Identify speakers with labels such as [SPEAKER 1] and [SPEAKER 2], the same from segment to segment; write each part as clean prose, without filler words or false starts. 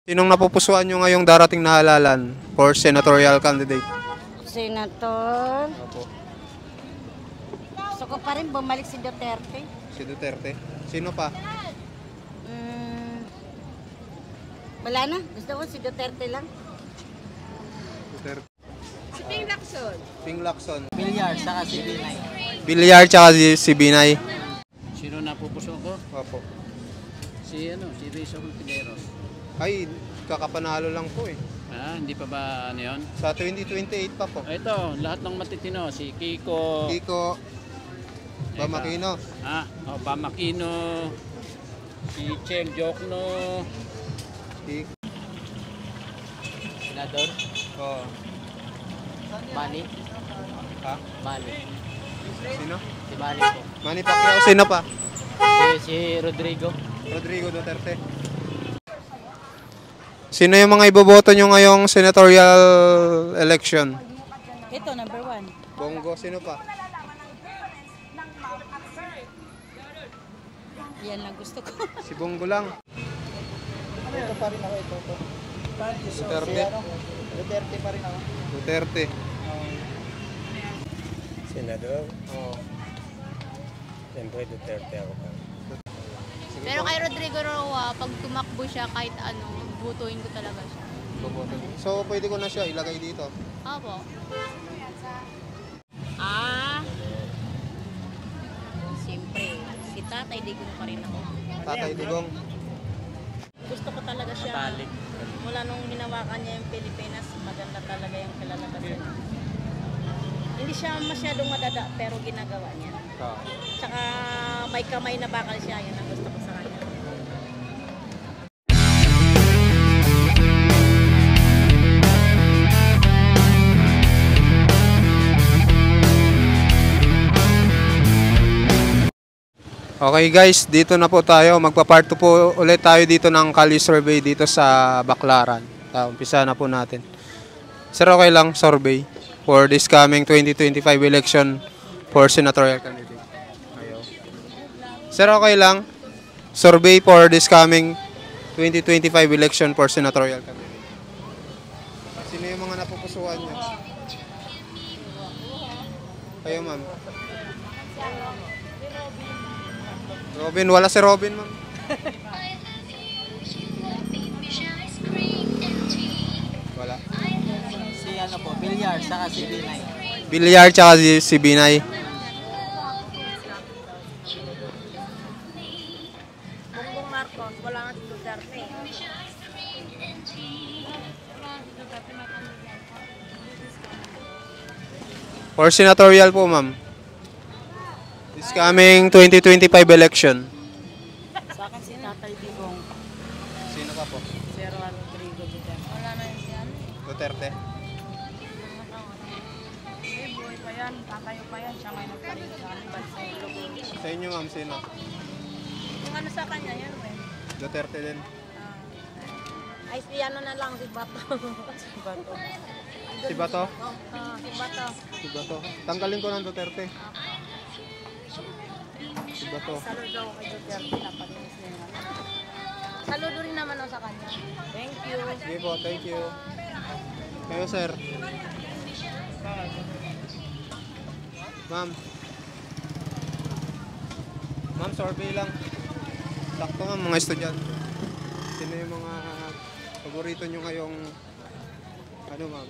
[SPEAKER 1] Sinong napupusuan nyo ngayong darating na halalan for senatorial candidate?
[SPEAKER 2] Senator.
[SPEAKER 1] Opo.
[SPEAKER 2] Gusto ko pa rin bumalik si Duterte.
[SPEAKER 1] Si Duterte. Sino pa?
[SPEAKER 2] Wala na. Gusto ko si Duterte lang.
[SPEAKER 1] Duterte.
[SPEAKER 2] Si Ping Lacson.
[SPEAKER 1] Ping Lacson.
[SPEAKER 3] Bilyar, saka si Binay.
[SPEAKER 1] Bilyar tsaka si Binay.
[SPEAKER 3] Sino napupuso ko?
[SPEAKER 1] Opo.
[SPEAKER 3] Si Rizzo Contiveros.
[SPEAKER 1] Ay, kakapanalo lang po eh.
[SPEAKER 3] Hindi pa ba ano yun?
[SPEAKER 1] Sa 2028 pa po.
[SPEAKER 3] Ito, lahat ng matitino. Si Kiko.
[SPEAKER 1] Kiko. Bamakino.
[SPEAKER 3] Bamakino. Si Cheng Jokno.
[SPEAKER 1] Kiko.
[SPEAKER 3] Senador.
[SPEAKER 1] Oh.
[SPEAKER 3] Manny.
[SPEAKER 1] Ha?
[SPEAKER 3] Manny.
[SPEAKER 1] Sino?
[SPEAKER 3] Si Manny po.
[SPEAKER 1] Manny Pacquiao. Sino pa?
[SPEAKER 3] Si Rodrigo.
[SPEAKER 1] Rodrigo Duterte. Sino yung mga iboboto nyo ngayong senatorial election?
[SPEAKER 2] Ito, number 1.
[SPEAKER 1] Bongo. Sino pa?
[SPEAKER 2] Yan lang gusto ko.
[SPEAKER 1] Si Bongo lang.
[SPEAKER 3] Ito pa rin ako, ito.
[SPEAKER 1] Duterte.
[SPEAKER 3] Duterte pa rin ako.
[SPEAKER 1] Duterte.
[SPEAKER 4] Senador,
[SPEAKER 1] Oh.
[SPEAKER 4] siyempre Duterte ako pa.
[SPEAKER 5] Pero kay Rodrigo Roa, pag tumakbo siya kahit ano, butuin ko talaga siya.
[SPEAKER 1] Boboto. So, pwede ko na siya ilagay dito.
[SPEAKER 5] Apo.
[SPEAKER 2] Siyempre, si Tatay Digong pa rin ako.
[SPEAKER 1] Tatay Digong.
[SPEAKER 2] Gusto ko talaga siya.
[SPEAKER 3] Matalik.
[SPEAKER 2] Mula nung hinawakan niya yung Pilipinas, maganda talaga yung kilalagasan. Hindi siya masyadong madada, pero ginagawa niya. Tsaka may kamay na bakal siya, yun ang gusto ko sa kanya.
[SPEAKER 1] Okay guys, dito na po tayo. Magpa-part 2 po ulit tayo dito ng Kali Survey dito sa Baclaran. Umpisa na po natin. Sir, okay lang, survey for this coming 2025 election for senatorial candidate. Ayaw. Sir, okay lang, survey for this coming 2025 election for senatorial candidate. Sino yung mga napupusuan niyo? Kayo, ma'am. Robin, wala si Robin, ma'am. Wala.
[SPEAKER 3] Si ano po, Bilyar, saka si Binay.
[SPEAKER 1] Bilyar tsaka si Binay.
[SPEAKER 2] Bongbong Marcos, wala nga si Duterte.
[SPEAKER 1] For senatorial po, ma'am. This coming 2025 election.
[SPEAKER 2] Sa akin si Tatay Digong.
[SPEAKER 1] Sino ka po?
[SPEAKER 2] Pero Rodrigo Duterte. Wala na yun si ano.
[SPEAKER 1] Duterte.
[SPEAKER 2] Boy pa yan, tatayo pa yan, siya ngayon nagpalit sa amin, bansa yung logo.
[SPEAKER 1] Sa inyo, ma'am, sino?
[SPEAKER 2] Yung ano sa kanya, yan
[SPEAKER 1] Duterte din.
[SPEAKER 2] ay si ano na lang, si Bato. Si Bato.
[SPEAKER 1] Si Bato?
[SPEAKER 2] Si Bato.
[SPEAKER 1] Si Bato. Tanggalin ko ng Duterte. Si Bato.
[SPEAKER 2] Saludo ako kay Duterte, napalinis niya nga. Saludo rin naman ako sa kanya. Thank you.
[SPEAKER 1] Sige po, thank you. Kayo, sir. Ma'am. Ma'am, survey lang. Sakto nga mga estudyante. Sino yung mga paborito nyo ngayong ano, ma'am?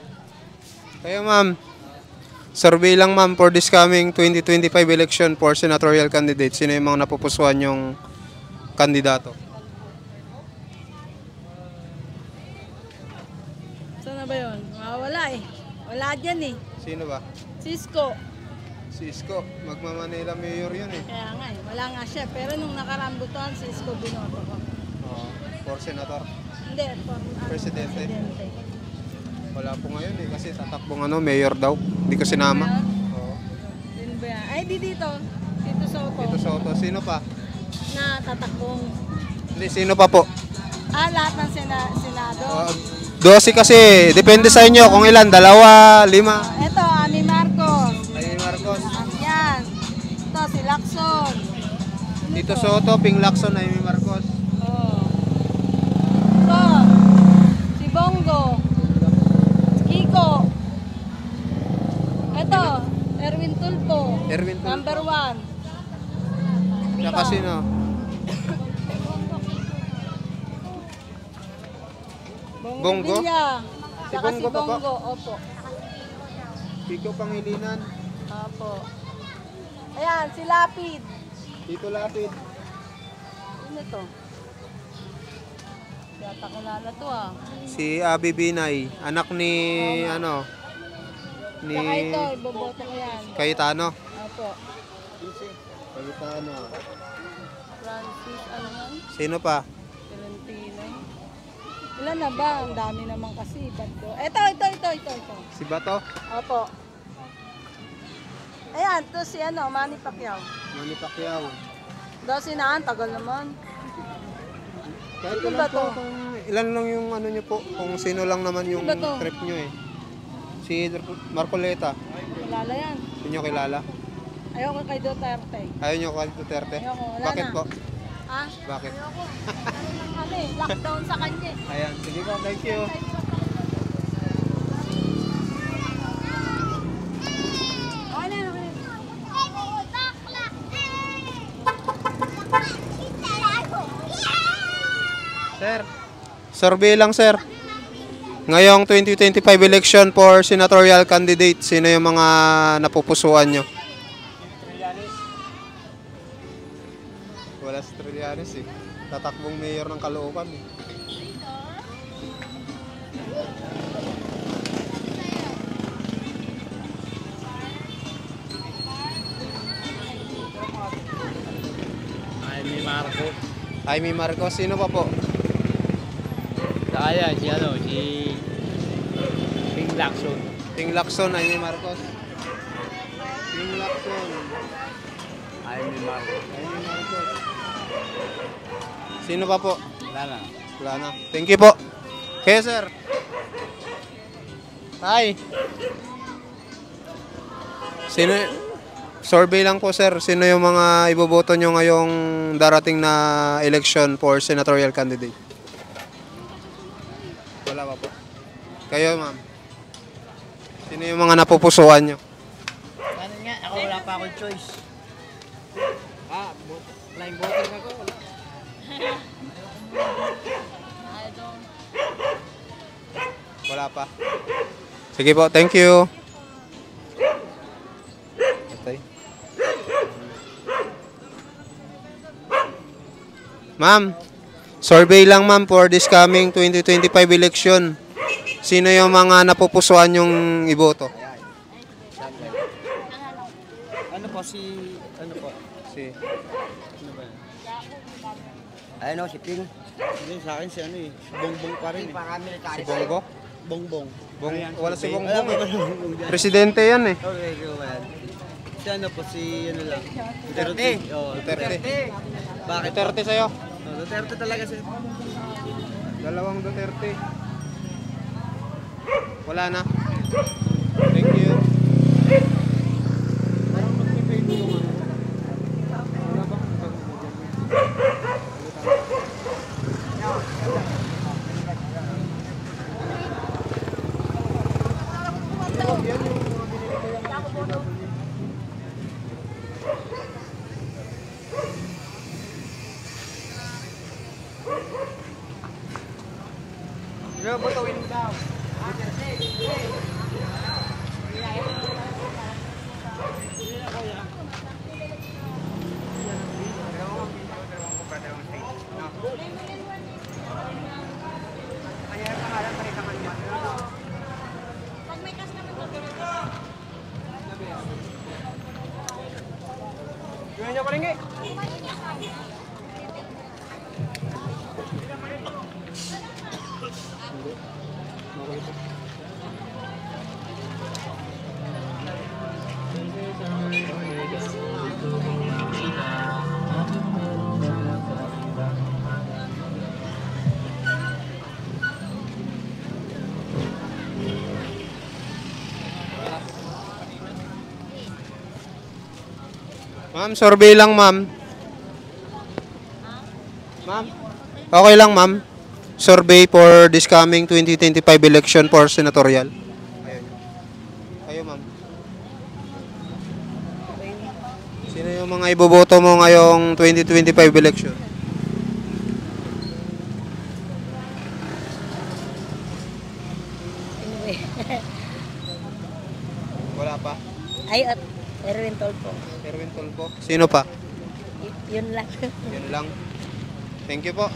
[SPEAKER 1] Kayo, ma'am. Survey lang, ma'am, for this coming 2025 election for senatorial candidate. Sino yung mga napupusuan yung kandidato?
[SPEAKER 2] Saan na ba yun? Wala eh. Wala dyan eh.
[SPEAKER 1] Sino ba?
[SPEAKER 2] Cisco.
[SPEAKER 1] Si Isko. Magma-Manila Mayor yun eh.
[SPEAKER 2] Kaya nga eh. Wala nga siya. Pero nung nakarambutan, Cisco binoto ko.
[SPEAKER 1] For senator.
[SPEAKER 2] Hindi, for
[SPEAKER 1] Presidente. Wala po ngayon eh. Kasi tatakbong mayor daw. Hindi ko sinama. Oo.
[SPEAKER 2] Yun ba yan? Ay, di dito. Tito Soto.
[SPEAKER 1] Tito Soto. Sino pa?
[SPEAKER 2] Na tatakbong.
[SPEAKER 1] Hindi, sino pa po?
[SPEAKER 2] Lahat ng Senado.
[SPEAKER 1] 12 kasi. Depende sa inyo kung ilan. 2, 5.
[SPEAKER 2] Ito, Ami Marcos.
[SPEAKER 1] Ay, Marcos.
[SPEAKER 2] Yan. Ito, si Lacson.
[SPEAKER 1] Tito Soto, Ping Lacson, Amy Marcos.
[SPEAKER 2] Oh. Ito,
[SPEAKER 1] Erwin Tulfo.
[SPEAKER 2] Number 1.
[SPEAKER 1] Tsaka sino? Bongo?
[SPEAKER 2] Villa.
[SPEAKER 1] Si
[SPEAKER 2] Saka
[SPEAKER 1] Bongo
[SPEAKER 2] si
[SPEAKER 1] pa po?
[SPEAKER 2] Bongo, opo.
[SPEAKER 1] Kiko Pangilinan.
[SPEAKER 2] Opo. Ayan, si Lapid.
[SPEAKER 1] Tito Lapid.
[SPEAKER 2] Ano to? Yata kilala to ah.
[SPEAKER 1] Si Abi Binay. Anak ni, ano? Ni
[SPEAKER 2] Saka ito, iboboto ko yan.
[SPEAKER 1] Cayetano.
[SPEAKER 2] Opo.
[SPEAKER 1] Cayetano.
[SPEAKER 2] Francis, ano yan?
[SPEAKER 1] Sino pa?
[SPEAKER 2] Valentino. Ilan na ba? Ang dami naman kasi. Bato. Ito.
[SPEAKER 1] Si Bato?
[SPEAKER 2] Opo. Ayan, to si ano, Manny Pacquiao.
[SPEAKER 1] Manny Pacquiao.
[SPEAKER 2] Dasi na, tagal naman.
[SPEAKER 1] Kahit
[SPEAKER 2] Sino
[SPEAKER 1] ilan
[SPEAKER 2] ba
[SPEAKER 1] po,
[SPEAKER 2] to?
[SPEAKER 1] ilan lang yung ano nyo po, kung sino lang naman yung
[SPEAKER 2] Sino ba to?
[SPEAKER 1] trip nyo eh. Si Marcoleta,
[SPEAKER 2] Kilala yan.
[SPEAKER 1] hindi nyo kilala?
[SPEAKER 2] Ayoko kay Duterte.
[SPEAKER 1] Ayaw nyo kay Duterte?
[SPEAKER 2] Ayoko, wala
[SPEAKER 1] Bakit
[SPEAKER 2] na.
[SPEAKER 1] po?
[SPEAKER 2] Ha?
[SPEAKER 1] Bakit?
[SPEAKER 5] Ano lang kami, lockdown sa kanya eh.
[SPEAKER 1] Ayan, sige po, thank you. Sir, survey lang sir. Ngayong 2025 election for senatorial candidate, sino yung mga napupusuan nyo? Wala si Trillanes eh. Tatakbong mayor ng Caloocan eh.
[SPEAKER 3] Jaime Marcos.
[SPEAKER 1] Jaime Marcos, sino pa po?
[SPEAKER 3] Kaya si ano, si Ping Lacson.
[SPEAKER 1] Ting Lacson, Jaime Marcos. Ting Lacson,
[SPEAKER 3] Jaime Marcos.
[SPEAKER 1] Jaime Marcos. Sino pa po?
[SPEAKER 3] Wala na.
[SPEAKER 1] Wala na. Thank you po. Okay, sir. Hi. Sino, survey lang po, sir. Sino yung mga iboboto nyo ngayong darating na election for senatorial candidate? Wala pa po. Kayo, ma'am. Sino yung mga napupusuan nyo?
[SPEAKER 3] Ano nga, ako wala pa akong choice. Blind voting ako.
[SPEAKER 1] Wala pa. Sige po, thank you. Okay. Ma'am, survey lang ma'am for this coming 2025 election. Sino yung mga napupusuan yung iboto?
[SPEAKER 3] Ano po si, ano po?
[SPEAKER 1] Si
[SPEAKER 3] Ano ba yan?
[SPEAKER 4] Ayun o, si Ping.
[SPEAKER 3] Hindi, sa akin si ano eh. Si Bongbong pa rin eh.
[SPEAKER 1] si Bongo?
[SPEAKER 3] Bongbong.
[SPEAKER 1] Wala si
[SPEAKER 3] Wala
[SPEAKER 1] Bongbong.
[SPEAKER 3] pa ba Bongbong dyan?
[SPEAKER 1] Presidente yan eh.
[SPEAKER 3] Okay, go ahead. Si ano po, si ano lang. Duterte. Oh,
[SPEAKER 1] Duterte.
[SPEAKER 3] Bakit?
[SPEAKER 1] Duterte sa'yo.
[SPEAKER 3] Oh, Duterte talaga siya.
[SPEAKER 1] Dalawang Duterte. Wala na. Thank you. Parang mag-debate yung ano. Wala ba? Ma'am, survey lang ma'am. Ma'am, okay lang ma'am. Survey for this coming 2025 election for senatorial. Ayun. Kayo ma'am. yung mga iboboto mo ngayong 2025 election?
[SPEAKER 2] Anyway.
[SPEAKER 1] Wala pa.
[SPEAKER 2] Ay, at Erwin Tolpo.
[SPEAKER 1] Erwin Tulfo. Sino pa?
[SPEAKER 2] Yun lang.
[SPEAKER 1] Yun lang. Thank you po.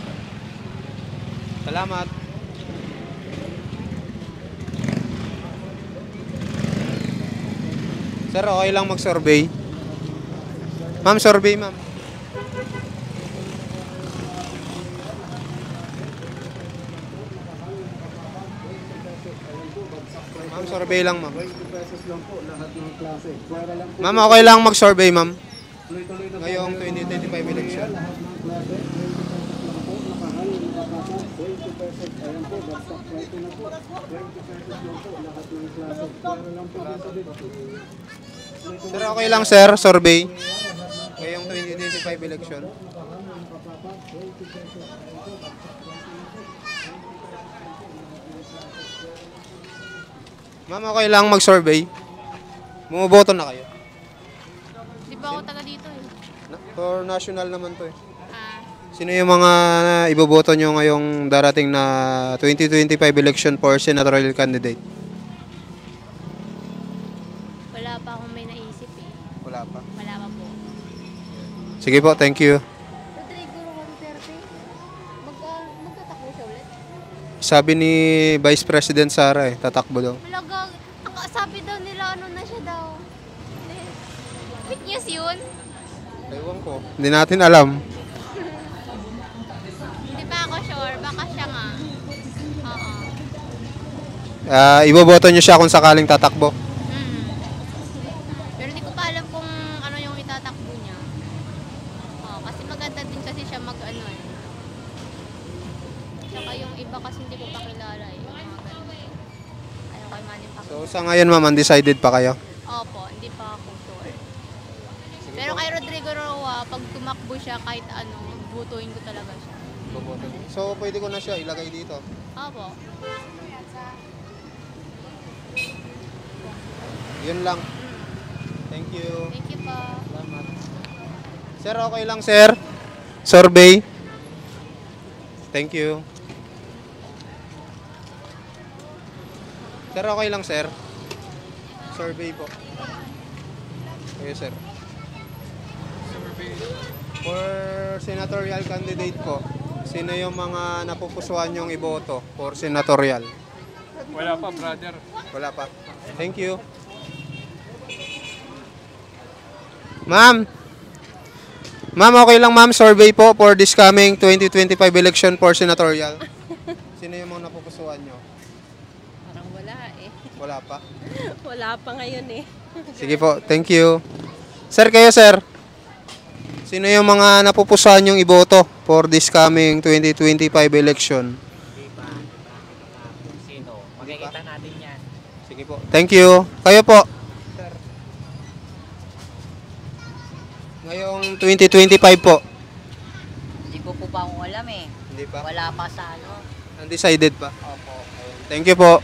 [SPEAKER 1] Salamat. Sir, okay lang mag-survey? Ma'am, survey ma'am. Ma'am, survey lang ma'am. Ma'am, okay lang mag-survey ma'am. Ngayong 2025 election. Sir, okay lang sir, survey. Ngayong 2025 election. Ma'am, okay lang mag-survey. Bumoboto na kayo.
[SPEAKER 5] Di ba ako taga dito eh?
[SPEAKER 1] For national naman to eh.
[SPEAKER 5] Ah,
[SPEAKER 1] Sino yung mga iboboto nyo ngayong darating na 2025 election for senatorial candidate?
[SPEAKER 5] wala pa akong may naisip eh.
[SPEAKER 1] Wala pa.
[SPEAKER 5] Wala pa po.
[SPEAKER 1] Sige po, thank you.
[SPEAKER 5] Rodrigo Duterte, magtatakbo siya ulit?
[SPEAKER 1] Sabi ni Vice President Sara eh, tatakbo daw.
[SPEAKER 5] Malagang, sabi daw nila ano na siya daw. Fake news yun?
[SPEAKER 1] Ewan ko. Hindi natin alam.
[SPEAKER 5] Hindi pa ako sure, baka siya nga. Oo.
[SPEAKER 1] Iboboto nyo siya kung sakaling tatakbo.
[SPEAKER 5] Pero hindi ko pa alam kung ano yung itatakbo niya. Oo, kasi maganda din kasi siya mag-ano eh. Tsaka yung iba kasi hindi ko pa kilala eh. Yung mga ganun. Ayaw kay Manny Pacquiao.
[SPEAKER 1] So sa ngayon ma'am, undecided pa kayo?
[SPEAKER 5] Opo, hindi pa ako sure. Pero kay Rodrigo Roa, pag tumakbo siya kahit ano, butuin ko talaga siya.
[SPEAKER 1] So pwede ko na siya ilagay dito.
[SPEAKER 5] Opo.
[SPEAKER 1] Yun lang. Thank you.
[SPEAKER 5] Thank you po.
[SPEAKER 1] Salamat. Sir, okay lang sir? Survey? Thank you. Sir, okay lang sir? Survey po. Okay sir. For senatorial candidate po, sino yung mga napupusuan yung iboto for senatorial?
[SPEAKER 6] Wala pa, brother.
[SPEAKER 1] Wala pa. Thank you. Ma'am. Ma'am, okay lang ma'am, survey po for this coming 2025 election for senatorial. Sino yung mga napupusuan nyo?
[SPEAKER 2] Parang wala eh.
[SPEAKER 1] Wala pa.
[SPEAKER 2] Wala pa ngayon eh.
[SPEAKER 1] Sige po, thank you. Sir, kayo sir. Sino yung mga napupusuan yung iboto for this coming 2025 election?
[SPEAKER 7] Sino? Makikita natin yan.
[SPEAKER 1] Sige po. Thank you. Kayo po. Ngayong 2025 po.
[SPEAKER 7] Hindi ko po pa akong alam eh.
[SPEAKER 1] Hindi pa.
[SPEAKER 7] Wala pa sa ano.
[SPEAKER 1] Undecided pa.
[SPEAKER 7] Opo.
[SPEAKER 1] Thank you po.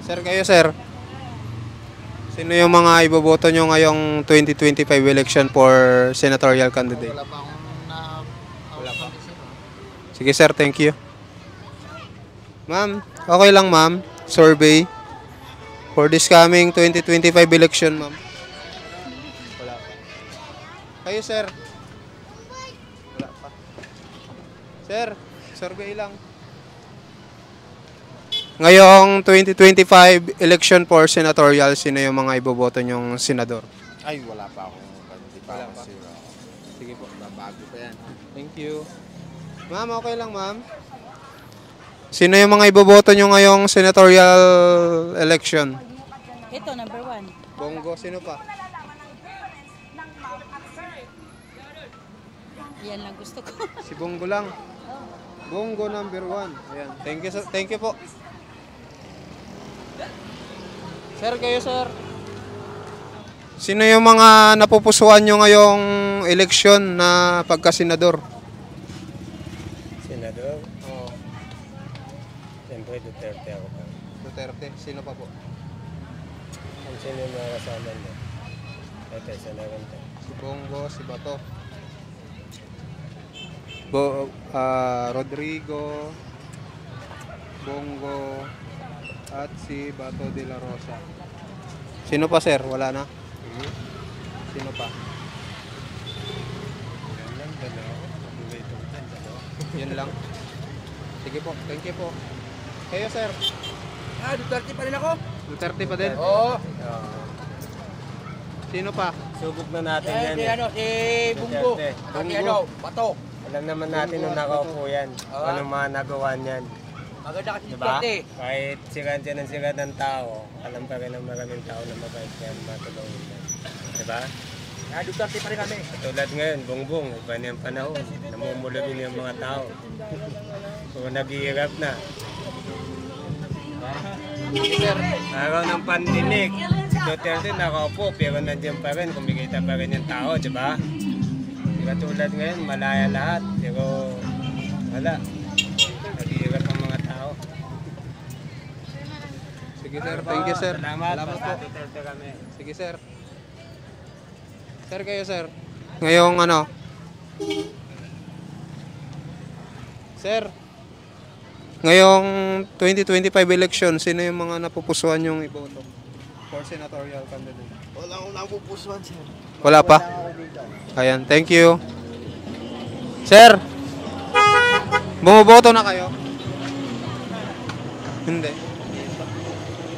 [SPEAKER 1] Sir, kayo sir. Sino yung mga iboboto nyo ngayong 2025 election for senatorial candidate?
[SPEAKER 6] Wala pa akong
[SPEAKER 1] Wala pa. Sige sir, thank you. Ma'am, okay lang ma'am. Survey for this coming 2025 election ma'am. Wala pa. Kayo sir. Wala pa. Sir, survey lang. Ngayong 2025 election for senatorial, sino yung mga iboboto nyong senador?
[SPEAKER 6] Ay, wala pa akong hindi pa
[SPEAKER 1] Wala
[SPEAKER 6] ako
[SPEAKER 1] pa.
[SPEAKER 6] sure.
[SPEAKER 1] Sige po.
[SPEAKER 6] Bago pa yan.
[SPEAKER 1] Thank you. Ma'am, okay lang ma'am. Sino yung mga iboboto nyo ngayong senatorial election?
[SPEAKER 2] Ito, number 1.
[SPEAKER 1] Bongo, sino pa?
[SPEAKER 2] Yan lang gusto ko.
[SPEAKER 1] Si Bongo lang. Bongo number 1. Ayan. Thank you po. Sir, kayo sir. Sino yung mga napupusuan nyo ngayong eleksyon na pagka-senador?
[SPEAKER 3] Senador,
[SPEAKER 1] Oo.
[SPEAKER 3] siyempre Duterte ako pa.
[SPEAKER 1] Duterte. Sino pa po?
[SPEAKER 3] Kung sino yung mga kasama niya. Ito, isa na rin to.
[SPEAKER 1] Si Bongo, si Bato. Rodrigo, Bongo, at si Bato de la Rosa. Sino pa, sir? Wala na? Sino pa? Yan lang. Sige po, thank you po. Kayo, sir?
[SPEAKER 4] Duterte pa rin ako.
[SPEAKER 1] Duterte pa din?
[SPEAKER 4] Oo.
[SPEAKER 1] Sino pa?
[SPEAKER 3] Subok na natin yan.
[SPEAKER 4] Si ano, si Bungo.
[SPEAKER 3] Duterte.
[SPEAKER 4] Si ano, Bato.
[SPEAKER 3] Alam naman natin nung nakaupo yan. Anong mga nagawa niyan.
[SPEAKER 4] Maganda kasi si
[SPEAKER 3] Diba?
[SPEAKER 4] Duterte.
[SPEAKER 3] Kahit sikat yan ang sikat ng tao, alam pa rin ng maraming tao na mabait yan, matulungin yan. Diba?
[SPEAKER 4] Duterte pa rin kami.
[SPEAKER 3] Katulad ngayon, bongbong, iba na yung panahon. Namumulabin yung mga tao. So, naghihirap na. Araw ng pandemic, si Duterte nakaupo, pero nandiyan pa rin, kumikita pa rin yung tao, di ba? Katulad ngayon, malaya lahat, pero wala. Naghihirap ang mga tao.
[SPEAKER 1] Sige, sir. Thank you, sir.
[SPEAKER 3] Salamat
[SPEAKER 1] po.
[SPEAKER 3] po. Duterte kami.
[SPEAKER 1] Sige, sir. Sir, kayo, sir. Ngayong ano? Sir, ngayong 2025 election, sino yung mga napupusuan yung iboto for senatorial candidate?
[SPEAKER 6] Wala akong napupusuan, sir.
[SPEAKER 1] Wala pa? Ayan, thank you. Sir, bumoboto na kayo? Hindi.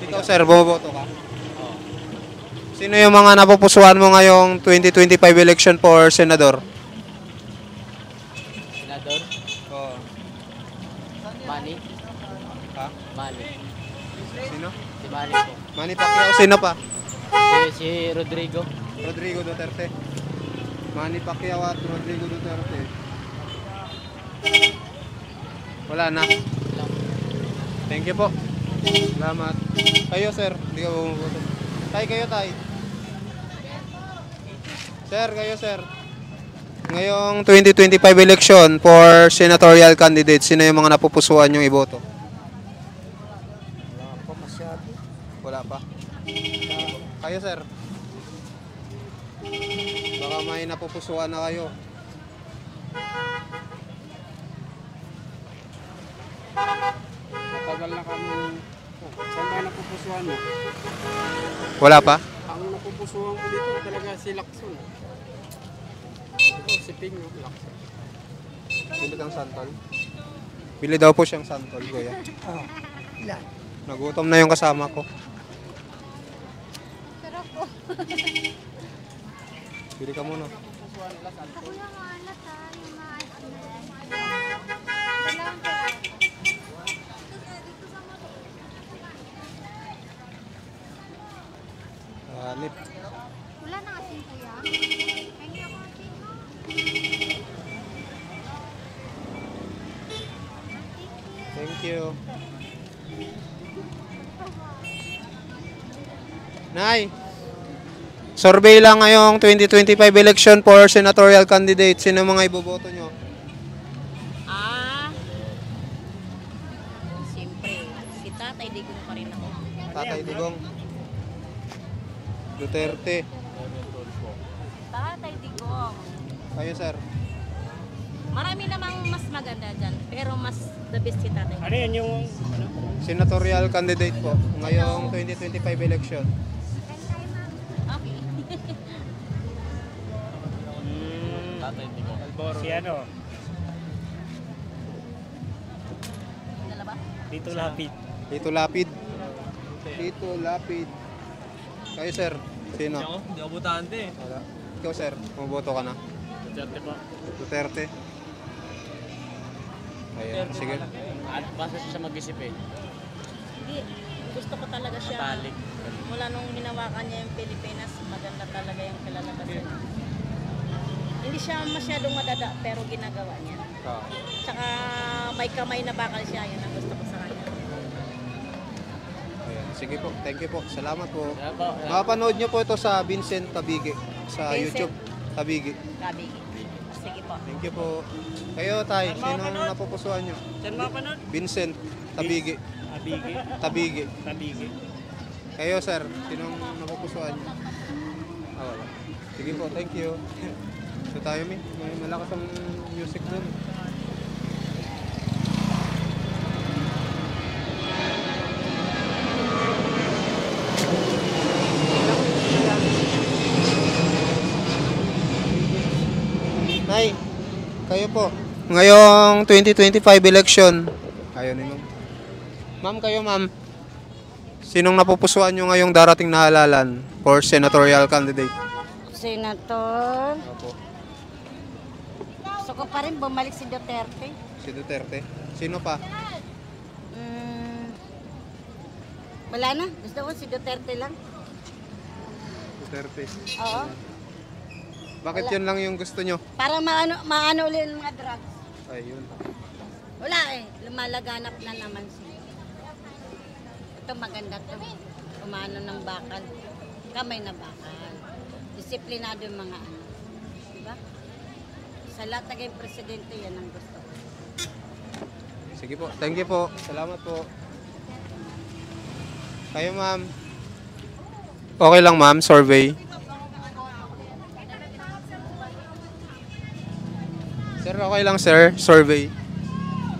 [SPEAKER 1] Ikaw, sir, bumoboto ka? Sino yung mga napupusuan mo ngayong 2025 election for senador?
[SPEAKER 7] Senador?
[SPEAKER 1] Oo.
[SPEAKER 7] Manny?
[SPEAKER 1] Ha?
[SPEAKER 7] Manny.
[SPEAKER 1] Sino?
[SPEAKER 7] Si Manny po.
[SPEAKER 1] Manny Pacquiao. Sino pa?
[SPEAKER 7] Si Rodrigo.
[SPEAKER 1] Rodrigo Duterte. Manny Pacquiao at Rodrigo Duterte. Wala na. Thank you po. Salamat. Kayo, sir. Hindi ka bumuboto. Kayo, tay. Sir, kayo, sir. Ngayong 2025 election for senatorial candidate, sino yung mga napupusuan yung iboto?
[SPEAKER 6] Wala pa masyado.
[SPEAKER 1] Wala pa. Kayo, sir. Baka may napupusuan na kayo.
[SPEAKER 8] Matagal na kami. Saan ba napupusuan mo?
[SPEAKER 1] Wala pa?
[SPEAKER 8] Ang napupusuan ko dito talaga si Lacson. Ito si Ping, no? Lacson.
[SPEAKER 1] Bili kang santol? Bili daw po siyang santol, kuya. Nagutom na yung kasama ko.
[SPEAKER 5] Sarap po.
[SPEAKER 1] Bili ka muna.
[SPEAKER 5] Ako yung alat ha, yung dalawang pera.
[SPEAKER 1] Hanip.
[SPEAKER 5] Wala na kasing kuya. Pengi ako asin mo.
[SPEAKER 1] Thank you. Nay, survey lang ngayong 2025 election for senatorial candidate. Sino mga iboboto nyo?
[SPEAKER 2] Siyempre, si Tatay Digong pa rin ako.
[SPEAKER 1] Tatay Digong. Duterte.
[SPEAKER 2] Tatay Digong.
[SPEAKER 1] Kayo, sir.
[SPEAKER 2] Marami namang mas maganda dyan, pero mas the best si Tatay.
[SPEAKER 8] Ano yan yung...
[SPEAKER 1] Senatorial candidate po ngayong 2025 election.
[SPEAKER 2] Okay.
[SPEAKER 8] Si ano?
[SPEAKER 2] Dalawa?
[SPEAKER 8] Dito Lapid.
[SPEAKER 1] Tito Lapid. Tito Lapid. Kayo, sir. Sino?
[SPEAKER 3] Hindi ako butante.
[SPEAKER 1] Wala. Ikaw, sir. Bumoboto ka na.
[SPEAKER 8] Duterte po.
[SPEAKER 1] Duterte. Ayan, sige.
[SPEAKER 7] Basta siya mag-isip eh.
[SPEAKER 2] Hindi. Gusto ko talaga siya.
[SPEAKER 7] Matalik.
[SPEAKER 2] Mula nung hinawakan niya yung Pilipinas, maganda talaga yung kalalabasan. Hindi siya masyadong madada, pero ginagawa niya. Tsaka may kamay na bakal siya, yun ang gusto ko sa kanya.
[SPEAKER 1] Ayan. Sige po. Thank you po. Salamat po.
[SPEAKER 7] Kaya po,
[SPEAKER 1] Mapapanood nyo po ito sa Vincent Tabigi. Sa
[SPEAKER 2] Vincent.
[SPEAKER 1] YouTube. Tabigi.
[SPEAKER 2] Kabigi. Sige po.
[SPEAKER 1] Thank you po. Kayo, tay. Sino napupusuan nyo?
[SPEAKER 8] Saan mapanood?
[SPEAKER 1] Vincent Tabigi.
[SPEAKER 8] Abigi.
[SPEAKER 1] Tabigi.
[SPEAKER 8] Tabigi.
[SPEAKER 1] Kayo, sir. Sino napupusuan nyo? Wala. Sige po, thank you. So tayo, may malakas ang music doon. Nay, kayo po. Ngayong 2025 election. Kayo ni ma'am. Ma'am, kayo ma'am. Sinong napupusuan nyo ngayong darating na halalan for senatorial candidate?
[SPEAKER 2] Senator.
[SPEAKER 1] Opo.
[SPEAKER 2] Gusto ko pa rin bumalik si Duterte.
[SPEAKER 1] Si Duterte. Sino pa?
[SPEAKER 2] Wala na. Gusto ko si Duterte lang.
[SPEAKER 1] Duterte.
[SPEAKER 2] Oo.
[SPEAKER 1] Bakit yun lang yung gusto nyo?
[SPEAKER 2] Para maano ulit yung mga drugs.
[SPEAKER 1] Ayun.
[SPEAKER 2] Wala eh. Lumalaganap na naman siya. Ito maganda to. Umano ng bakal. Kamay na bakal. Disiplinado yung mga ano. Diba? Sa lahat naging presidente, yan ang gusto ko.
[SPEAKER 1] Sige po. Thank you po. Salamat po. Kayo ma'am. Okay lang ma'am, survey. Sir, okay lang sir, survey.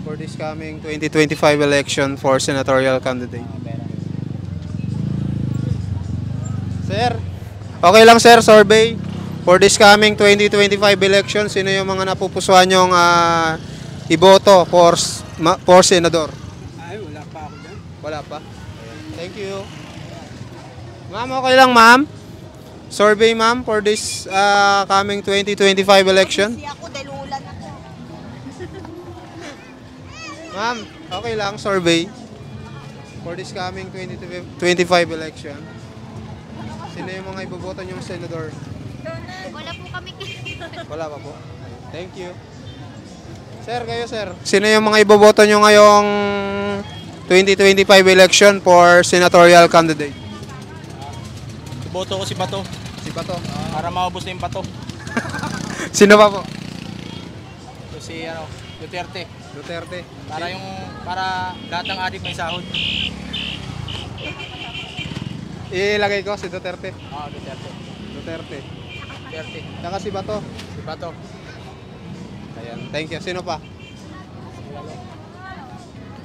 [SPEAKER 1] For this coming 2025 election for senatorial candidate. Sir, okay lang sir, survey. For this coming 2025 election, sino yung mga napupusuan yung iboto for senador?
[SPEAKER 8] Ay, wala pa ako dyan.
[SPEAKER 1] Wala pa. Thank you. Ma'am, okay lang ma'am? Survey ma'am for this coming 2025 election?
[SPEAKER 2] Hindi ako dahil ulan ako.
[SPEAKER 1] Ma'am, okay lang, survey for this coming 2025 election. Sino yung mga iboboto niyong senador?
[SPEAKER 5] Wala po kami.
[SPEAKER 1] Wala pa po. Thank you. Sir, kayo sir. Sino yung mga iboboto niyo ngayong 2025 election for senatorial candidate?
[SPEAKER 4] Boto ko si Bato.
[SPEAKER 1] Si Pato.
[SPEAKER 4] Para maubos na yung Bato.
[SPEAKER 1] Sino pa po?
[SPEAKER 4] So si Duterte.
[SPEAKER 1] Duterte.
[SPEAKER 4] Para lahat ng adik may sahod.
[SPEAKER 1] Ilagay ko si Duterte.
[SPEAKER 4] Duterte.
[SPEAKER 1] Duterte.
[SPEAKER 4] Duterte.
[SPEAKER 1] Saka si Bato.
[SPEAKER 4] Si Bato.
[SPEAKER 1] Ayan. Thank you. Sino pa?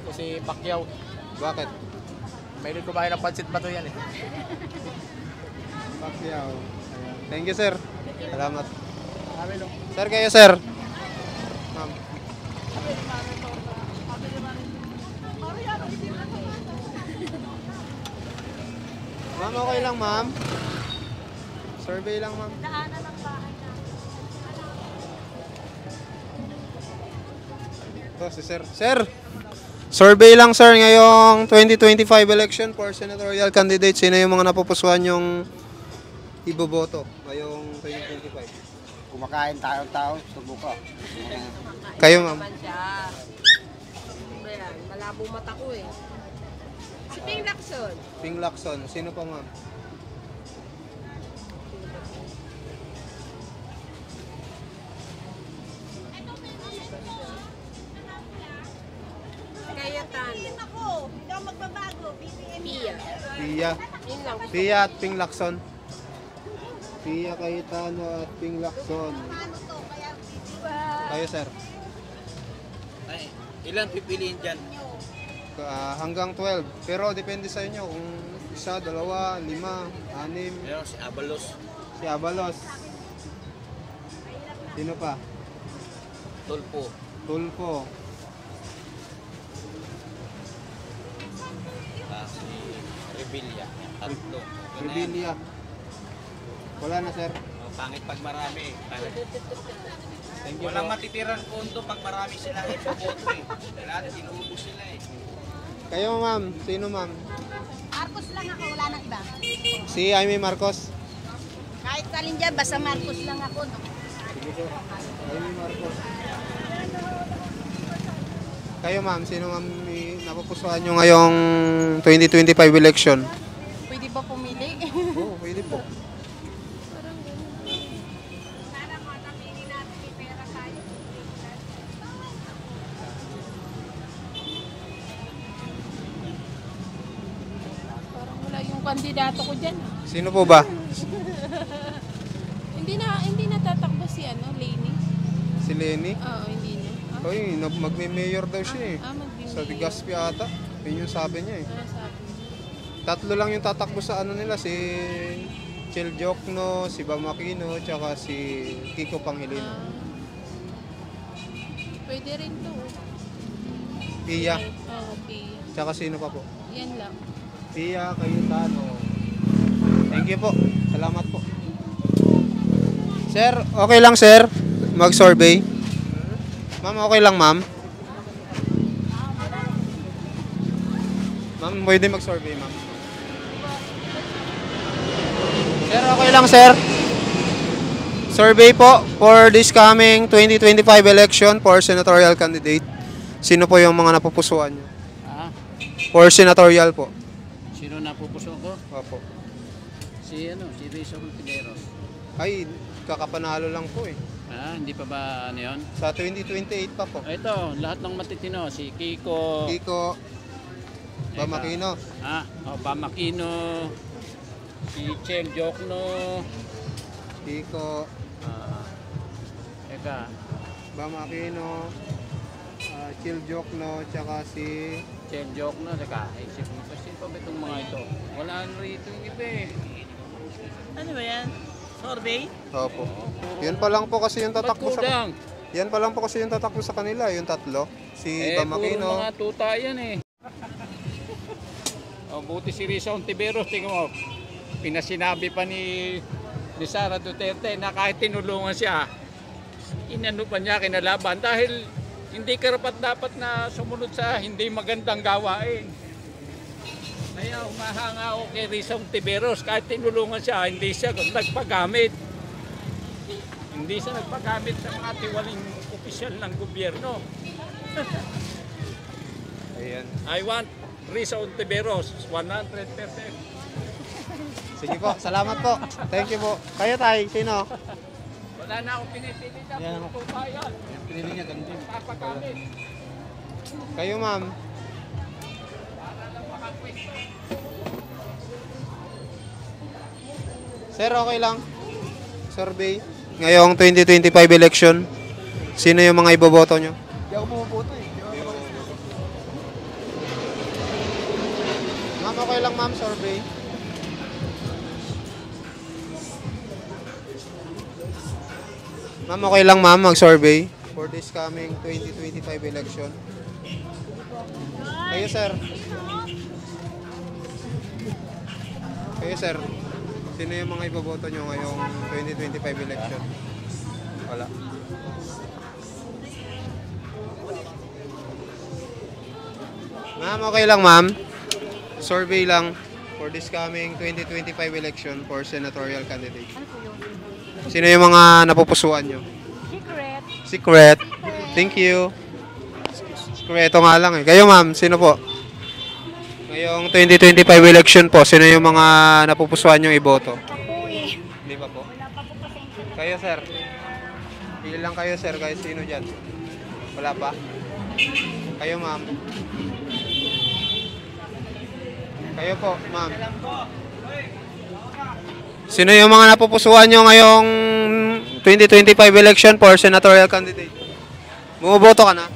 [SPEAKER 4] So si Pacquiao.
[SPEAKER 1] Bakit?
[SPEAKER 4] May kumain ng pansit Bato yan eh.
[SPEAKER 1] Pacquiao. Ayan. Thank you, sir. Salamat. Sir, kayo, sir. Ma'am. Ma'am, okay lang, ma'am. Survey lang, ma'am. Ito, si sir. Sir! Survey lang, sir, ngayong 2025 election for senatorial candidate. Sino yung mga napupusuan yung iboboto ngayong 2025?
[SPEAKER 6] Kumakain tao-tao, subuko.
[SPEAKER 1] Kayo, ma'am.
[SPEAKER 2] Malabo mata ko eh. Si Ping Lacson.
[SPEAKER 1] Ping Lacson. Sino pa, ma'am?
[SPEAKER 2] Cayetano. Ako, hindi ako magbabago. Pia.
[SPEAKER 1] Pia. Pia at Ping Lacson. Pia Cayetano at Ping Lacson. Kayo, sir.
[SPEAKER 4] Ay, ilan pipiliin dyan?
[SPEAKER 1] Hanggang 12. Pero depende sa inyo kung isa, dalawa, lima, anim.
[SPEAKER 4] Meron si Abalos.
[SPEAKER 1] Si Abalos. Sino pa?
[SPEAKER 4] Tulpo.
[SPEAKER 1] Tulfo.
[SPEAKER 4] Si Rebilla. Tatlo.
[SPEAKER 1] Revilla. Wala na, sir.
[SPEAKER 4] Pangit pag marami.
[SPEAKER 1] Thank you
[SPEAKER 4] Walang
[SPEAKER 1] po.
[SPEAKER 4] matitirang punto pag marami sila ipoboto eh. Lahat inuubos sila eh.
[SPEAKER 1] Kayo, ma'am. Sino, ma'am?
[SPEAKER 2] Marcos lang ako, wala nang iba.
[SPEAKER 1] Si Amy Marcos.
[SPEAKER 2] Kahit salin dyan, basta Marcos lang ako. No?
[SPEAKER 1] Sige po. Amy Marcos. Kayo, ma'am. Sino, ma'am, napupusuan nyo ngayong 2025 election?
[SPEAKER 2] Pwede ba pumili?
[SPEAKER 1] Oo, pwede po.
[SPEAKER 9] Parang wala yung kandidato ko dyan.
[SPEAKER 1] Sino po ba?
[SPEAKER 5] Hindi na tatakbo si Lainey.
[SPEAKER 1] Si Lenny.
[SPEAKER 5] Oo, hindi na.
[SPEAKER 1] Uy, magme-mayor daw siya eh.
[SPEAKER 5] Magbibigay.
[SPEAKER 1] Sa Legazpi ata. Yun yung sabi niya eh.
[SPEAKER 5] Ano sabi?
[SPEAKER 1] Tatlo lang yung tatakbo sa ano nila, si Chel Jokno, si Bam Aquino, tsaka si Kiko Pangilinan.
[SPEAKER 5] Pwede rin to.
[SPEAKER 1] Pia,
[SPEAKER 5] Oo, Pia.
[SPEAKER 1] tsaka sino pa po?
[SPEAKER 5] Yan lang.
[SPEAKER 1] Pia Cayetano. Thank you po. Salamat po. Sir, okay lang sir, mag-survey. Ma'am, okay lang ma'am. Ma'am, pwede mag-survey ma'am. Sir, okay lang sir. Survey po for this coming 2025 election for senatorial candidate. Sino po yung mga napupusuan nyo? For senatorial po.
[SPEAKER 7] Sino napupuso ko?
[SPEAKER 1] Opo.
[SPEAKER 7] Si Rizal Ontiveros.
[SPEAKER 1] Ay, kakapanalo lang po eh.
[SPEAKER 7] Hindi pa ba ano yun?
[SPEAKER 1] Sa 2028 pa po.
[SPEAKER 7] Ito, lahat ng matitino. Si Kiko.
[SPEAKER 1] Kiko, Bam Aquino.
[SPEAKER 7] Bam Aquino. Si Chel Jokno.
[SPEAKER 1] Kiko,
[SPEAKER 7] Eka.
[SPEAKER 1] Bam Aquino, Chil Jokno, tsaka si...
[SPEAKER 7] Chel Jokno. Teka, isip mo. Kasi pa ba itong mga ito? Wala na rito yung iba eh.
[SPEAKER 2] Ano ba yan? Survey?
[SPEAKER 1] Opo. Yan pa lang po kasi yung tatakbo sa...
[SPEAKER 7] Kulang.
[SPEAKER 1] Yan pa lang po kasi yung tatakbo sa kanila, yung tatlo. Si Bam
[SPEAKER 7] Puro
[SPEAKER 1] Aquino.
[SPEAKER 7] mga tuta yan eh. Buti si Rizal Ontiveros, tingnan mo. Pinasinabi pa ni Sara Duterte na kahit tinulungan siya, inano pa niya kinalaban dahil hindi karapat dapat na sumunod sa hindi magandang gawain. Kaya humahanga ako kay Rizal Ontiveros, kahit tinulungan siya, hindi siya nagpagamit. Hindi siya nagpagamit sa mga tiwaling opisyal ng gobyerno.
[SPEAKER 1] Ayan.
[SPEAKER 7] I want Rizal Ontiveros, 100%.
[SPEAKER 1] Sige po, salamat po. Thank you po. Kayo tay, sino?
[SPEAKER 7] Wala na akong pinipili na puro bayan.
[SPEAKER 1] Pinili niya, ganun din.
[SPEAKER 7] Papagamit.
[SPEAKER 1] Kayo ma'am. Sir, okay lang. Survey. Ngayong 2025 election, sino yung mga iboboto nyo?
[SPEAKER 6] Hindi ako pumuputo eh.
[SPEAKER 1] Ma'am, okay lang ma'am, survey. Ma'am, okay lang ma'am, mag-survey for this coming 2025 election. Kayo sir. Kayo sir. Sino yung mga iboboto nyo ngayong 2025 election? Wala. Ma'am, okay lang ma'am. Survey lang for this coming 2025 election for senatorial candidate. Sino yung mga napupusuan nyo?
[SPEAKER 2] Secret.
[SPEAKER 1] Secret. Thank you. Sekreto nga lang eh. Kayo ma'am, sino po? Ngayong 2025 election po, sino yung mga napupusuan nyo iboto?
[SPEAKER 2] Ako eh.
[SPEAKER 1] Hindi pa po?
[SPEAKER 2] Wala pa po kasi.
[SPEAKER 1] Kayo sir. Pili lang kayo sir, kahit sino dyan. Wala pa? Kayo ma'am. Kayo po, ma'am. Sino yung mga napupusuan nyo ngayong 2025 election for senatorial candidate? Bumuboto ka na?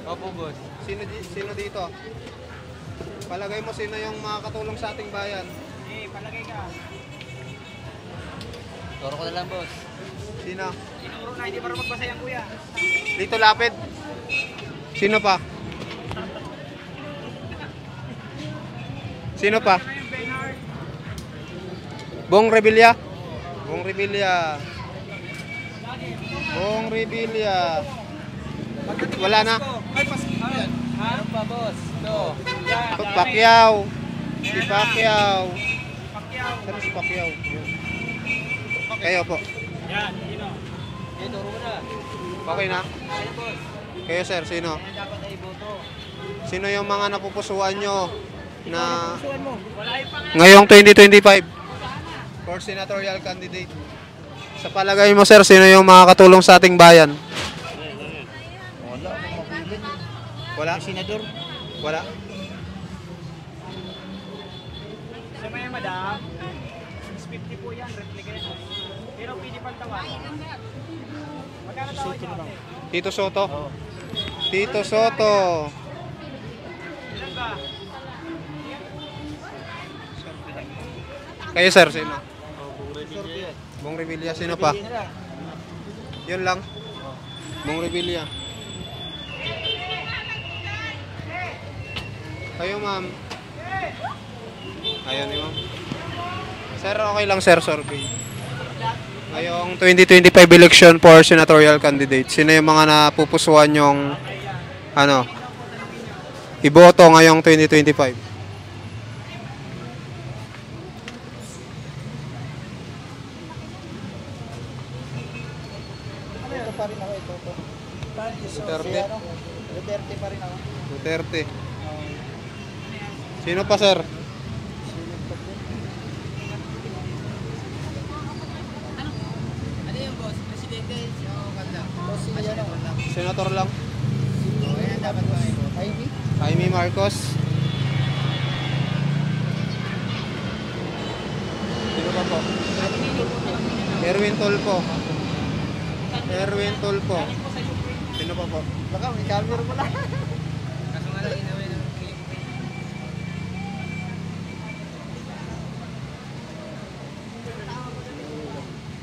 [SPEAKER 6] Opo, boss.
[SPEAKER 1] Sino dito? Palagay mo sino yung makakatulong sa ating bayan?
[SPEAKER 6] Palagay ka. Turo ko na lang, boss.
[SPEAKER 1] Sino?
[SPEAKER 6] Tinuro na, hindi para magbasa yan, kuya.
[SPEAKER 1] Dito lapid. Sino pa? Sino pa? Bong Revilla. Bong Revilla. Bong Revilla. Wala na.
[SPEAKER 6] Ano pa, boss? Ito.
[SPEAKER 1] Pacquiao. Si Pacquiao. Sino si Pacquiao? Kayo po.
[SPEAKER 6] Yan, sino? Turo ko na.
[SPEAKER 1] Okay na?
[SPEAKER 6] Ayan, boss.
[SPEAKER 1] Kayo sir, sino?
[SPEAKER 6] Ayan dapat na iboto.
[SPEAKER 1] Sino yung mga napupusuan nyo na
[SPEAKER 6] Pusuan mo. Wala yung pangalan.
[SPEAKER 1] ngayong 2025 for senatorial candidate? Sa palagay mo sir, sino yung makakatulong sa ating bayan?
[SPEAKER 6] Wala akong mapili.
[SPEAKER 1] Wala?
[SPEAKER 6] Senador.
[SPEAKER 1] Wala?
[SPEAKER 6] Sa mga madam, 650 po yan, replika yan. Pero pwede pang tawagan. Magkano tawag niya?
[SPEAKER 1] Tito Soto. Tito Soto.
[SPEAKER 6] Ilan ba?
[SPEAKER 1] Kayo sir, sino?
[SPEAKER 6] Sorbe.
[SPEAKER 1] Bong Revilla, sino pa? Yun lang. Bong Revilla. Kayo ma'am. Ayun ni ma'am. Sir, okay lang sir, survey. Ngayong 2025 election for senatorial candidate, sino yung mga napupusuan yung iboto ngayong 2025?
[SPEAKER 4] Ito pa rin ako, ito.
[SPEAKER 1] Duterte.
[SPEAKER 4] Duterte pa rin ako.
[SPEAKER 1] Duterte. Sino pa sir?
[SPEAKER 4] Ano yung boss? Presidente o kanda? Boss,
[SPEAKER 1] Senator lang.
[SPEAKER 4] Ayan, dapat ba ito? Ivy?
[SPEAKER 1] Jaime Marcos. Sino pa po? Erwin Tulfo. Erwin Tulfo. Sino pa po?
[SPEAKER 4] Baka may camera mo lang. Kaso nga lang, inawin ng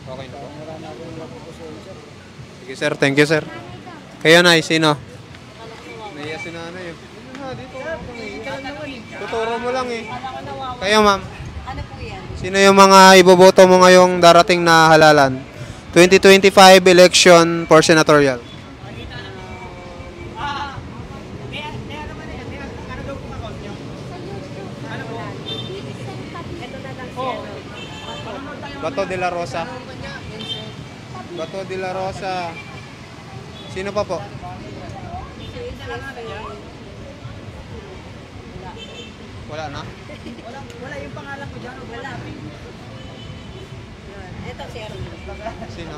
[SPEAKER 1] Okay na po. Sige sir, thank you sir. Kayo na, sino? Naiya si nanay. Dito. Tuturo mo lang eh. Kayo ma'am.
[SPEAKER 2] Ano po yan?
[SPEAKER 1] Sino yung mga iboboto mo ngayong darating na halalan? 2025 election for senatorial. Bato de la Rosa. Bato de la Rosa. Sino pa po? Wala na?
[SPEAKER 2] Wala yung pangalan ko dyan. Wala. Ito si Erwin.
[SPEAKER 1] Sino?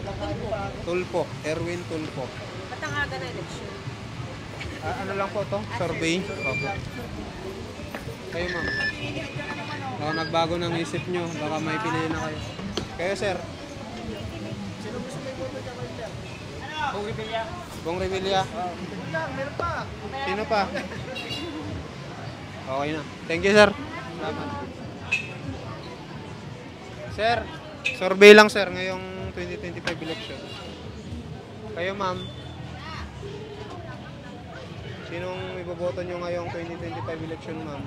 [SPEAKER 1] Tulfo. Erwin Tulfo.
[SPEAKER 2] Matangaga na election.
[SPEAKER 1] Ano lang po to? Survey? Okay. Kayo ma'am. Baka nagbago ng isip nyo. Baka may piliin na kayo. Kayo sir?
[SPEAKER 6] Bong Revilla.
[SPEAKER 1] Bong Revilla? Sino pa? Okay na. Thank you sir. Salamat. Sir, survey lang sir ngayong 2025 election. Kayo ma'am. Sinong iboboto nyo ngayong 2025 election ma'am?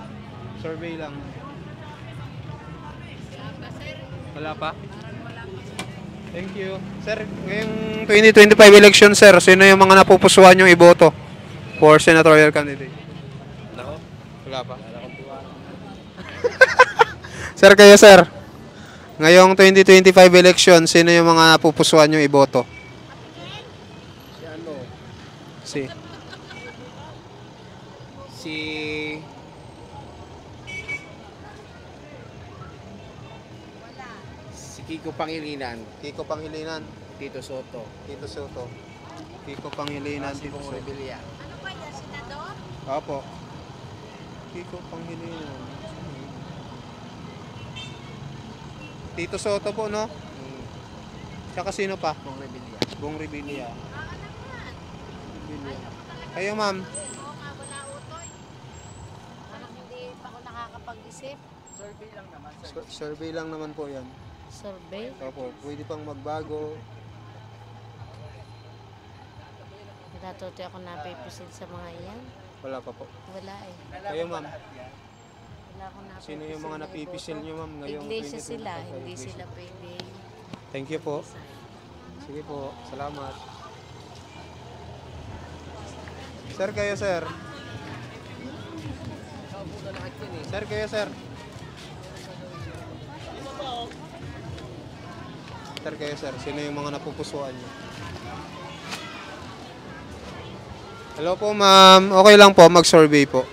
[SPEAKER 1] Survey lang. Wala pa? Thank you. Sir, ngayong 2025 election sir, sino yung mga napupusuan yung iboto for senatorial candidate?
[SPEAKER 3] Nako.
[SPEAKER 1] Wala pa? Sir, kayo sir. Ngayong 2025 election, sino yung mga napupusuan yung iboto?
[SPEAKER 3] Si ano?
[SPEAKER 1] Si
[SPEAKER 3] Kiko Pangilinan,
[SPEAKER 1] Kiko Panghilinan,
[SPEAKER 3] Tito Soto,
[SPEAKER 1] Tito Soto. Kiko Panghilinan, Tito
[SPEAKER 3] Bong
[SPEAKER 1] Soto.
[SPEAKER 3] Revilla.
[SPEAKER 1] Opo. Kiko Panghilinan. Tito Soto po, no? Tsaka sino pa?
[SPEAKER 3] Bong Revilla.
[SPEAKER 1] Bong Revilla. Kayo, ma'am.
[SPEAKER 5] Oo nga, wala utoy. Parang hindi pa ako nakakapag-isip.
[SPEAKER 1] Survey lang naman po yan.
[SPEAKER 5] Survey?
[SPEAKER 1] Opo, pwede pang magbago.
[SPEAKER 5] Natutoy ako napipisil sa mga iyan.
[SPEAKER 1] Wala pa po.
[SPEAKER 5] Wala eh.
[SPEAKER 1] Kayo, ma'am.
[SPEAKER 5] Wala akong napipisil.
[SPEAKER 1] Sino yung mga
[SPEAKER 5] na
[SPEAKER 1] napipisil
[SPEAKER 5] iboto.
[SPEAKER 1] nyo, ma'am, ngayong
[SPEAKER 5] Iglesia
[SPEAKER 1] 2025?
[SPEAKER 5] sila, hindi
[SPEAKER 1] Iglesia.
[SPEAKER 5] sila pwede.
[SPEAKER 1] Thank you po. Sige po. Salamat. Sir, kayo, sir. Sir, kayo, sir. Sir, kayo, sir. Sino yung mga napupusuan niyo? Hello po, ma'am. Okay lang po, mag-survey po.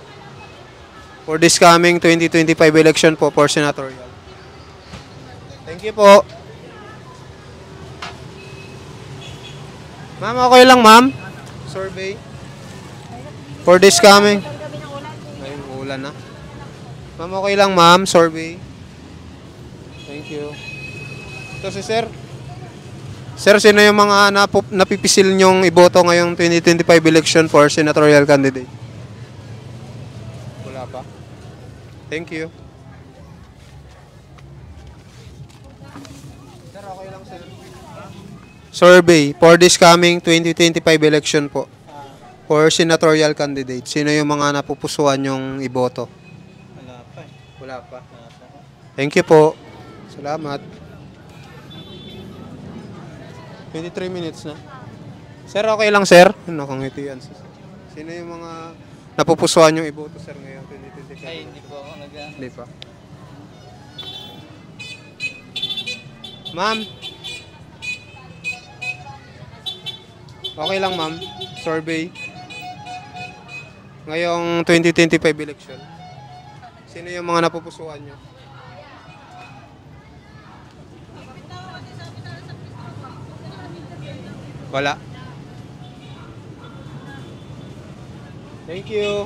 [SPEAKER 1] For this coming 2025 election po for senatorial. Thank you po. Ma'am, okay lang, ma'am. Survey. For this coming. Ngayong ulan na. Ma'am, okay lang, ma'am. Survey. Thank you. Ito si sir. Sir, sino yung mga napipisil nyong iboto ngayong 2025 election for senatorial candidate? Wala pa. Thank you. Sir, okay lang sir. Survey for this coming 2025 election po for senatorial candidate. Sino yung mga napupusuan yung iboto?
[SPEAKER 4] Wala pa eh.
[SPEAKER 1] Wala pa. Thank you po. Salamat. 23 minutes na. Sir, okay lang sir? Ano kung ito yan? Sino yung mga napupusuan yung iboto sir ngayon 2025?
[SPEAKER 4] Ay, hindi po ako
[SPEAKER 1] Hindi pa. Ma'am. Okay lang ma'am. Survey. Ngayong 2025 election. Sino yung mga napupusuan nyo? Wala. Thank you.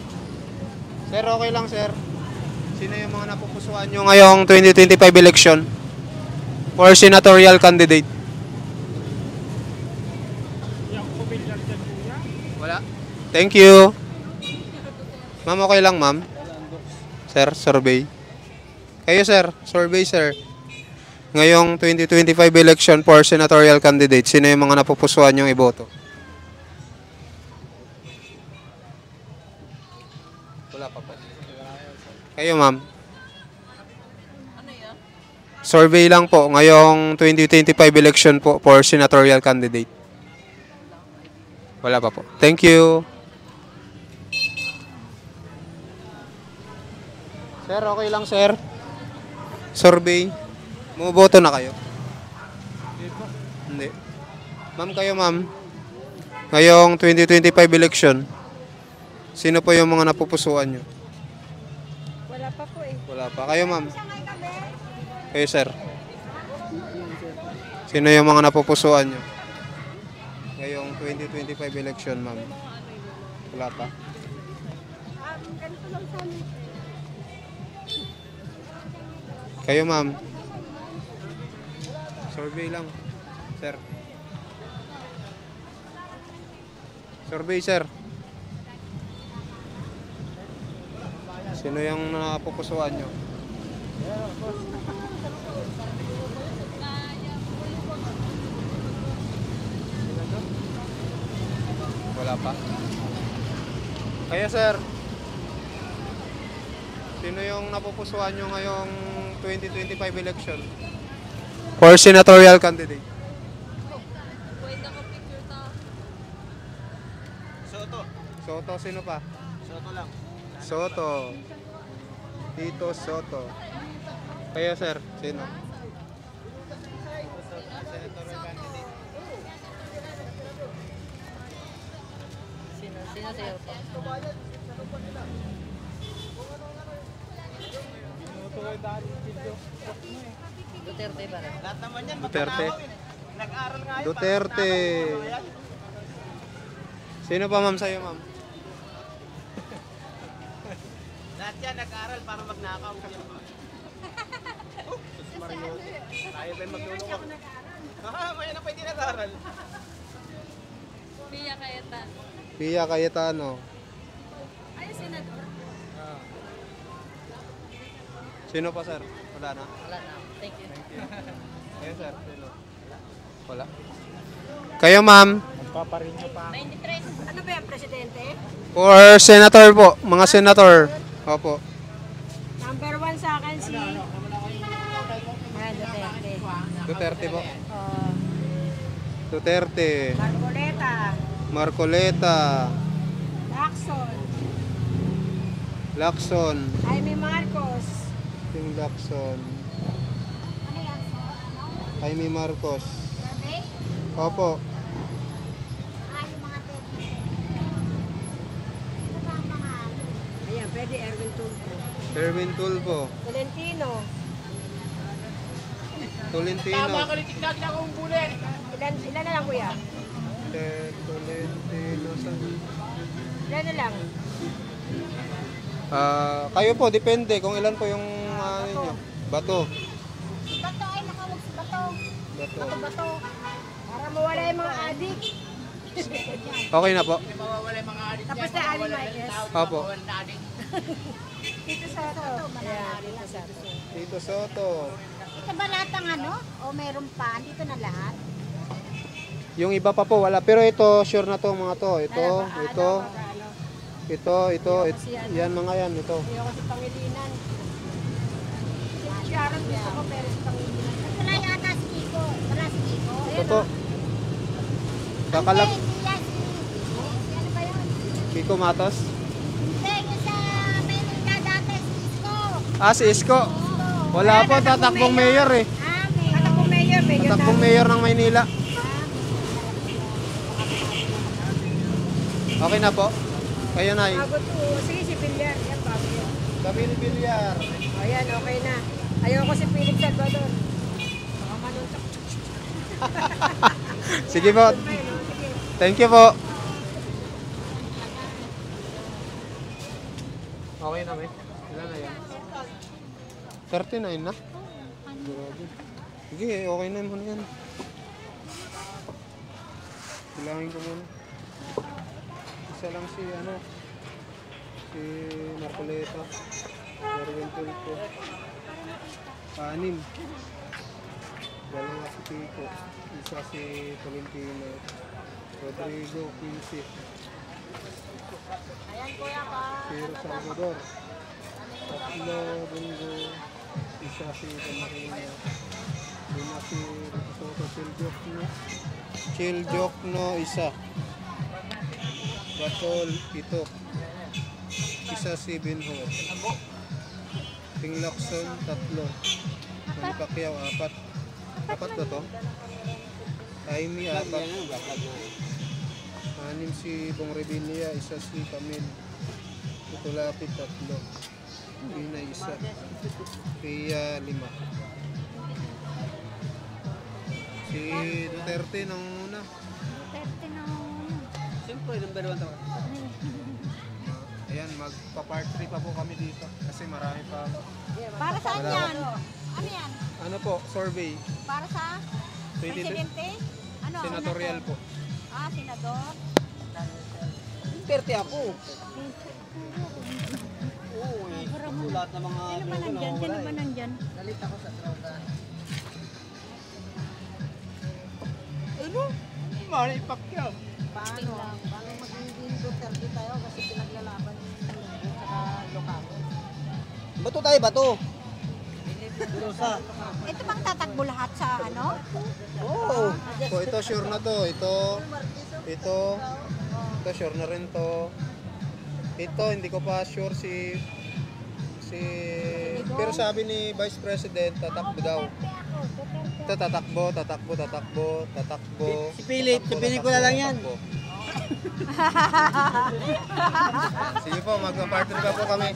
[SPEAKER 1] Sir, okay lang sir. Sino yung mga napupusuan nyo ngayong 2025 election for senatorial candidate? Wala. Thank you. Ma'am, okay lang ma'am? Sir, survey. Kayo sir, survey sir. Ngayong 2025 election for senatorial candidate, sino yung mga napupusuan yung iboto? Wala pa po. Kayo ma'am? Survey lang po, ngayong 2025 election po for senatorial candidate. Wala pa po. Thank you. Sir, okay lang sir? Survey. Muboto na kayo? Hindi. Ma'am, kayo ma'am. Ngayong 2025 election, sino po yung mga napupusuan nyo?
[SPEAKER 2] Wala pa po eh.
[SPEAKER 1] Wala pa. Kayo ma'am? Kayo sir? Sino yung mga napupusuan nyo? Ngayong 2025 election ma'am. Wala pa. Kayo ma'am? Survey lang. Sir. Survey sir. Sino yung napupusuan nyo? Wala pa. Kayo sir. Sino yung napupusuan nyo ngayong 2025 election? For senatorial candidate.
[SPEAKER 4] Soto.
[SPEAKER 1] Soto, sino pa?
[SPEAKER 4] Soto lang.
[SPEAKER 1] Soto. Tito Soto. Kayo sir, sino?
[SPEAKER 2] Sino sa'yo po? Duterte ba rin?
[SPEAKER 4] Lahat naman yan,
[SPEAKER 1] Duterte.
[SPEAKER 4] matatao eh. Nag-aral nga yun.
[SPEAKER 1] Duterte. Sino pa ma'am sa'yo ma'am?
[SPEAKER 4] Lahat yan nag-aral para magnakaw. Tayo ba yung magluloko? Maya na pwede nag-aral.
[SPEAKER 5] Pia Cayetano.
[SPEAKER 1] Pia Cayetano.
[SPEAKER 5] Ay, senador.
[SPEAKER 1] Sino pa sir? Wala na?
[SPEAKER 2] Wala na. Thank you.
[SPEAKER 1] Kayo sir? Sino? Wala. Kayo ma'am?
[SPEAKER 2] 93. Ano ba yan, presidente?
[SPEAKER 1] For senator po. Mga senator. Opo.
[SPEAKER 2] Number 1 sa akin si... Duterte.
[SPEAKER 1] Duterte po. Duterte.
[SPEAKER 2] Marcoleta.
[SPEAKER 1] Marcoleta.
[SPEAKER 2] Lacson.
[SPEAKER 1] Lacson.
[SPEAKER 2] Jaime Marcos.
[SPEAKER 1] Yung Lacson. Jaime Marcos. Opo.
[SPEAKER 2] Ayan, pwede Erwin Tulfo.
[SPEAKER 1] Erwin Tulfo.
[SPEAKER 2] Tolentino.
[SPEAKER 1] Tolentino.
[SPEAKER 2] Ilan na lang kuya?
[SPEAKER 1] Tolentino.
[SPEAKER 2] Ilan na lang?
[SPEAKER 1] Kayo po, depende kung ilan po yung ninyo. Bato.
[SPEAKER 2] Bato ay nakawag si Bato.
[SPEAKER 1] Bato.
[SPEAKER 2] Bato. Para
[SPEAKER 6] mawala yung mga adik.
[SPEAKER 1] Okay na po.
[SPEAKER 6] Tapos na Ali Marquez.
[SPEAKER 1] Opo.
[SPEAKER 6] Dito sa ito. Dito sa ito.
[SPEAKER 1] Tito Soto.
[SPEAKER 6] Ito ba lahat ng ano? O meron pa? Dito na lahat?
[SPEAKER 1] Yung iba pa po wala. Pero ito, sure na to mga to. Ito. Yan mga yan. Ito.
[SPEAKER 6] Ayoko si Pangilinan. Si Sharon gusto ko pero si Pangilinan. Wala yata si Kiko. Wala si Kiko.
[SPEAKER 1] Ito po. Kakalap.
[SPEAKER 6] Ano ba yun?
[SPEAKER 1] Kiko Matos.
[SPEAKER 6] Hindi, yung sa Maynila dati, si Isko.
[SPEAKER 1] Si Isko. Wala po. Tatakbong mayor eh.
[SPEAKER 6] Tatakbong mayor.
[SPEAKER 1] Tatakbong mayor ng Maynila. Okay na po. Kayo na.
[SPEAKER 6] Bago to. Sige, si Villar. Yan, bago yan.
[SPEAKER 1] Kami ni Bilyar.
[SPEAKER 6] Ayan, okay na. Ayoko si Felix Salvador. Baka manuntok.
[SPEAKER 1] Sige po. Thank you po. Okay na, may. Ilan na yan? 39 na? Grabe. Sige, okay na muna yan. Bilangin ko muna. Isa lang si Marcoleta. Darwin Tulfo. 6. Dalawa si Pico. Isa si Tolentino. Rodrigo 15. Pero Salvador. 3 Bungo. Isa si Camarino. 5 si Soto Chiljokno. Isa. Batol 7. Isa si Binho. Ping Lacson 3. Manny Pacquiao 4. 4 ba to? Jaime 4. 6 si Bong Revilla. Isa si Camille. Tutulapit 3. Binay 1. Pia 5. Si Duterte nang una.
[SPEAKER 8] Siyempre, number 1 to.
[SPEAKER 1] Ayan, magpa-part 3 pa po kami dito kasi marami pa.
[SPEAKER 6] Para saan
[SPEAKER 1] Wala.
[SPEAKER 6] yan? Ano yan?
[SPEAKER 1] Ano po, survey.
[SPEAKER 6] Para sa
[SPEAKER 1] 22
[SPEAKER 6] presidente? Ano?
[SPEAKER 1] senatorial po.
[SPEAKER 6] Senador?
[SPEAKER 8] 30 ako. Oo, lahat ng mga
[SPEAKER 6] Sino ba nandyan?
[SPEAKER 8] Galit ako sa droga. Manny Pacquiao.
[SPEAKER 6] Paano magiging Duterte tayo kasi pinaglalaban yung saka Locato?
[SPEAKER 8] Bato tayo, bato.
[SPEAKER 6] Ito bang tatakbo lahat sa ano?
[SPEAKER 8] Oo.
[SPEAKER 1] So ito sure na to. Ito sure na rin to. Ito hindi ko pa sure pero sabi ni Vice President tatakbo daw. Ito tatakbo.
[SPEAKER 8] Si Pilit, si pelikula lang yan.
[SPEAKER 1] Sige po, magpa-partner pa po kami.